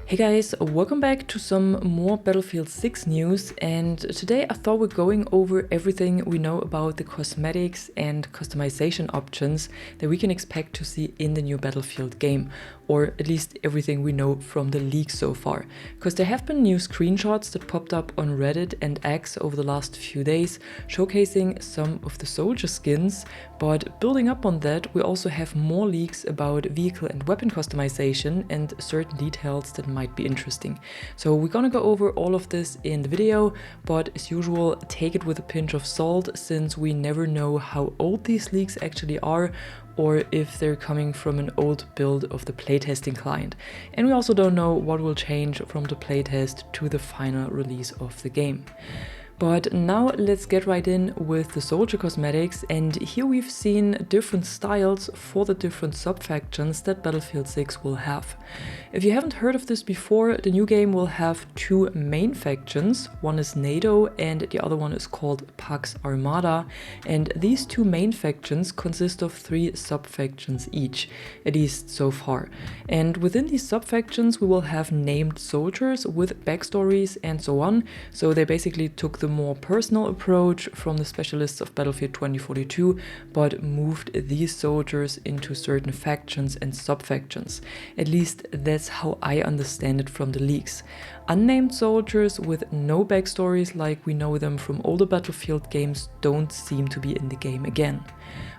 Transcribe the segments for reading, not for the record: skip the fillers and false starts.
Hey guys, welcome back to some more Battlefield 6 news, and today I thought we're going over everything we know about the cosmetics and customization options that we can expect to see in the new Battlefield game, or at least everything we know from the leaks so far. Because there have been new screenshots that popped up on Reddit and X over the last few days showcasing some of the soldier skins, but building up on that we also have more leaks about vehicle and weapon customization and certain details that might be interesting. So we're gonna go over all of this in the video, but as usual, take it with a pinch of salt since we never know how old these leaks actually are or if they're coming from an old build of the playtesting client. And we also don't know what will change from the playtest to the final release of the game. But now let's get right in with the soldier cosmetics, and here we've seen different styles for the different sub-factions that Battlefield 6 will have. If you haven't heard of this before, the new game will have two main factions. One is NATO and the other one is called Pax Armada, and these two main factions consist of three sub-factions each, at least so far. And within these sub-factions we will have named soldiers with backstories and so on, so they basically took the more personal approach from the specialists of Battlefield 2042, but moved these soldiers into certain factions and sub-factions. At least that's how I understand it from the leaks. Unnamed soldiers with no backstories like we know them from older Battlefield games don't seem to be in the game again.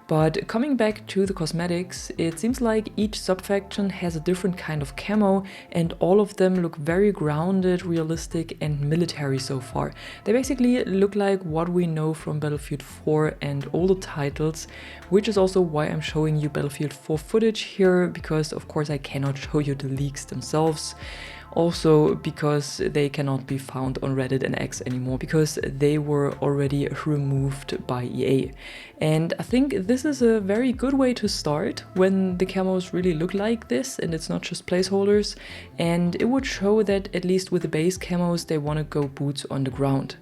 But coming back to the cosmetics, it seems like each sub-faction has a different kind of camo, and all of them look very grounded, realistic and military so far. They basically look like what we know from Battlefield 4 and older titles, which is also why I'm showing you Battlefield 4 footage here, because of course I cannot show you the leaks themselves. Also because they cannot be found on Reddit and X anymore, because they were already removed by EA. And I think this is a very good way to start when the camos really look like this and it's not just placeholders, and it would show that at least with the base camos they want to go boots on the ground.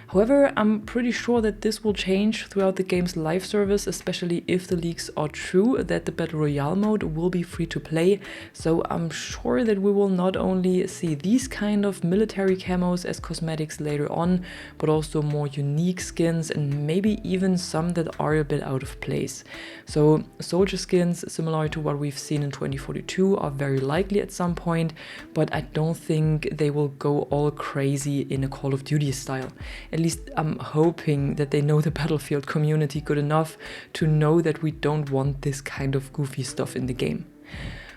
However, I'm pretty sure that this will change throughout the game's live service, especially if the leaks are true that the Battle Royale mode will be free to play, so I'm sure that we will not only see these kind of military camos as cosmetics later on, but also more unique skins and maybe even some that are a bit out of place. So soldier skins similar to what we've seen in 2042 are very likely at some point, but I don't think they will go all crazy in a Call of Duty style. At least I'm hoping that they know the Battlefield community good enough to know that we don't want this kind of goofy stuff in the game.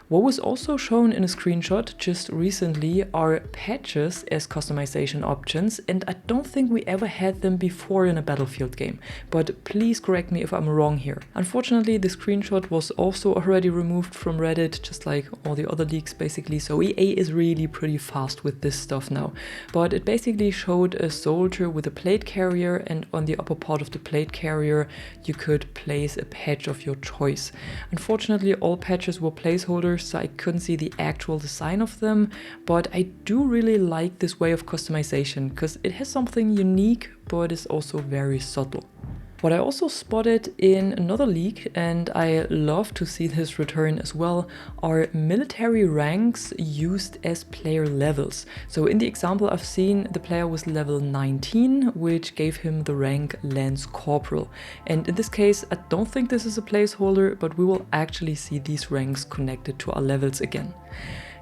What was also shown in a screenshot just recently are patches as customization options, and I don't think we ever had them before in a Battlefield game, but please correct me if I'm wrong here. Unfortunately, the screenshot was also already removed from Reddit, just like all the other leaks basically, so EA is really pretty fast with this stuff now. But it basically showed a soldier with a plate carrier, and on the upper part of the plate carrier you could place a patch of your choice. Unfortunately, all patches were placeholders, so I couldn't see the actual design of them, but I do really like this way of customization because it has something unique but is also very subtle. What I also spotted in another leak, and I love to see this return as well, are military ranks used as player levels. So in the example I've seen, the player was level 19, which gave him the rank Lance Corporal. And in this case, I don't think this is a placeholder, but we will actually see these ranks connected to our levels again.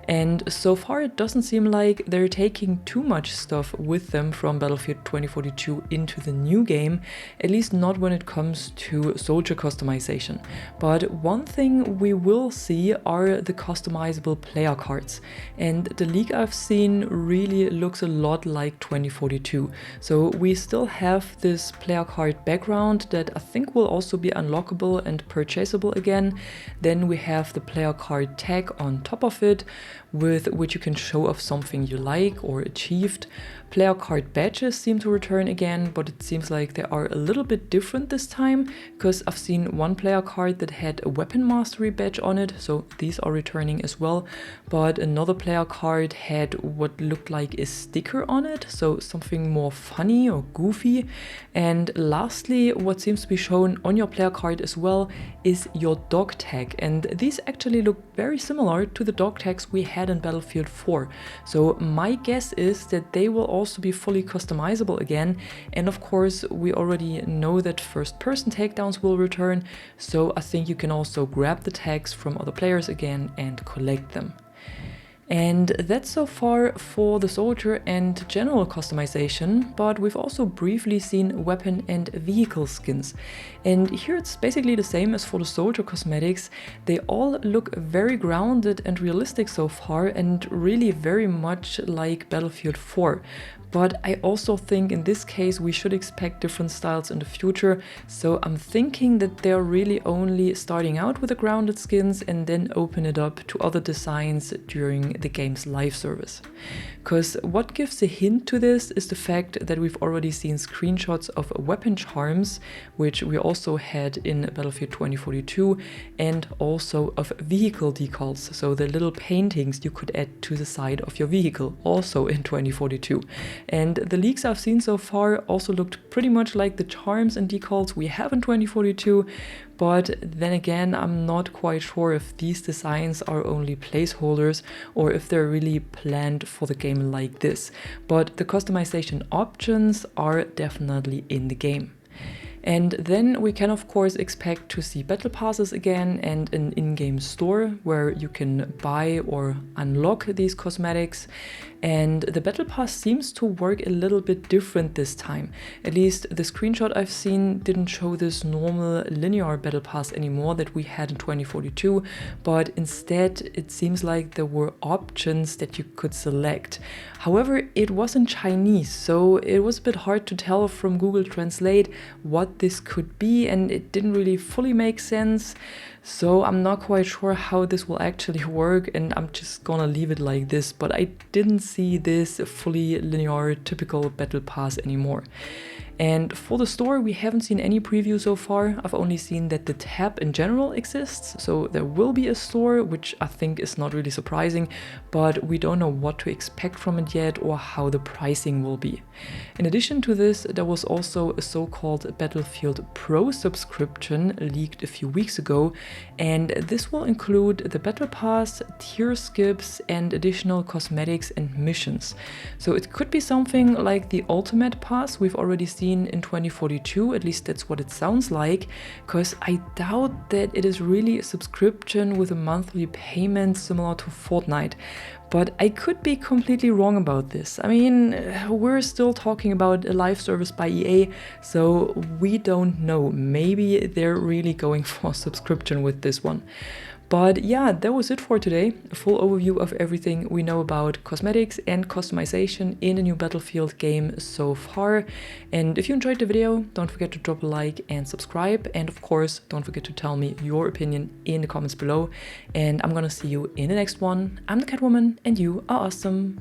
And so far it doesn't seem like they're taking too much stuff with them from Battlefield 2042 into the new game, at least not when it comes to soldier customization. But one thing we will see are the customizable player cards, and the leak I've seen really looks a lot like 2042. So we still have this player card background that I think will also be unlockable and purchasable again. Then we have the player card tag on top of it, with which you can show off something you like or achieved. Player card badges seem to return again, but it seems like they are a little bit different this time, because I've seen one player card that had a weapon mastery badge on it, so these are returning as well, but another player card had what looked like a sticker on it, so something more funny or goofy. And lastly, what seems to be shown on your player card as well is your dog tag, and these actually look very similar to the dog tags we had had in Battlefield 4. So my guess is that they will also be fully customizable again. And of course, we already know that first-person takedowns will return, so I think you can also grab the tags from other players again and collect them. And that's so far for the soldier and general customization, but we've also briefly seen weapon and vehicle skins. And here it's basically the same as for the soldier cosmetics. They all look very grounded and realistic so far, and really very much like Battlefield 4. But I also think in this case we should expect different styles in the future, so I'm thinking that they're really only starting out with the grounded skins and then open it up to other designs during the game's live service. Because what gives a hint to this is the fact that we've already seen screenshots of weapon charms, which we also had in Battlefield 2042, and also of vehicle decals, so the little paintings you could add to the side of your vehicle, also in 2042. And the leaks I've seen so far also looked pretty much like the charms and decals we have in 2042, but then again, I'm not quite sure if these designs are only placeholders or if they're really planned for the game like this. But the customization options are definitely in the game. And then we can of course expect to see battle passes again and an in-game store where you can buy or unlock these cosmetics. And the battle pass seems to work a little bit different this time. At least the screenshot I've seen didn't show this normal linear battle pass anymore that we had in 2042, but instead it seems like there were options that you could select. However, it was in Chinese, so it was a bit hard to tell from Google Translate what this could be, and it didn't really fully make sense. So I'm not quite sure how this will actually work, and I'm just gonna leave it like this, but I didn't see this fully linear typical battle pass anymore. And for the store, we haven't seen any preview so far. I've only seen that the tab in general exists, so there will be a store, which I think is not really surprising, but we don't know what to expect from it yet or how the pricing will be. In addition to this, there was also a so-called Battlefield Pro subscription leaked a few weeks ago, and this will include the Battle Pass, tier skips, and additional cosmetics and missions. So it could be something like the Ultimate Pass we've already seen in 2042, at least that's what it sounds like, because I doubt that it is really a subscription with a monthly payment similar to Fortnite. But I could be completely wrong about this. I mean, we're still talking about a live service by EA, so we don't know. Maybe they're really going for a subscription with this one. But yeah, that was it for today. A full overview of everything we know about cosmetics and customization in the new Battlefield game so far. And if you enjoyed the video, don't forget to drop a like and subscribe. And of course, don't forget to tell me your opinion in the comments below. And I'm gonna see you in the next one. I'm the Catwoman, and you are awesome.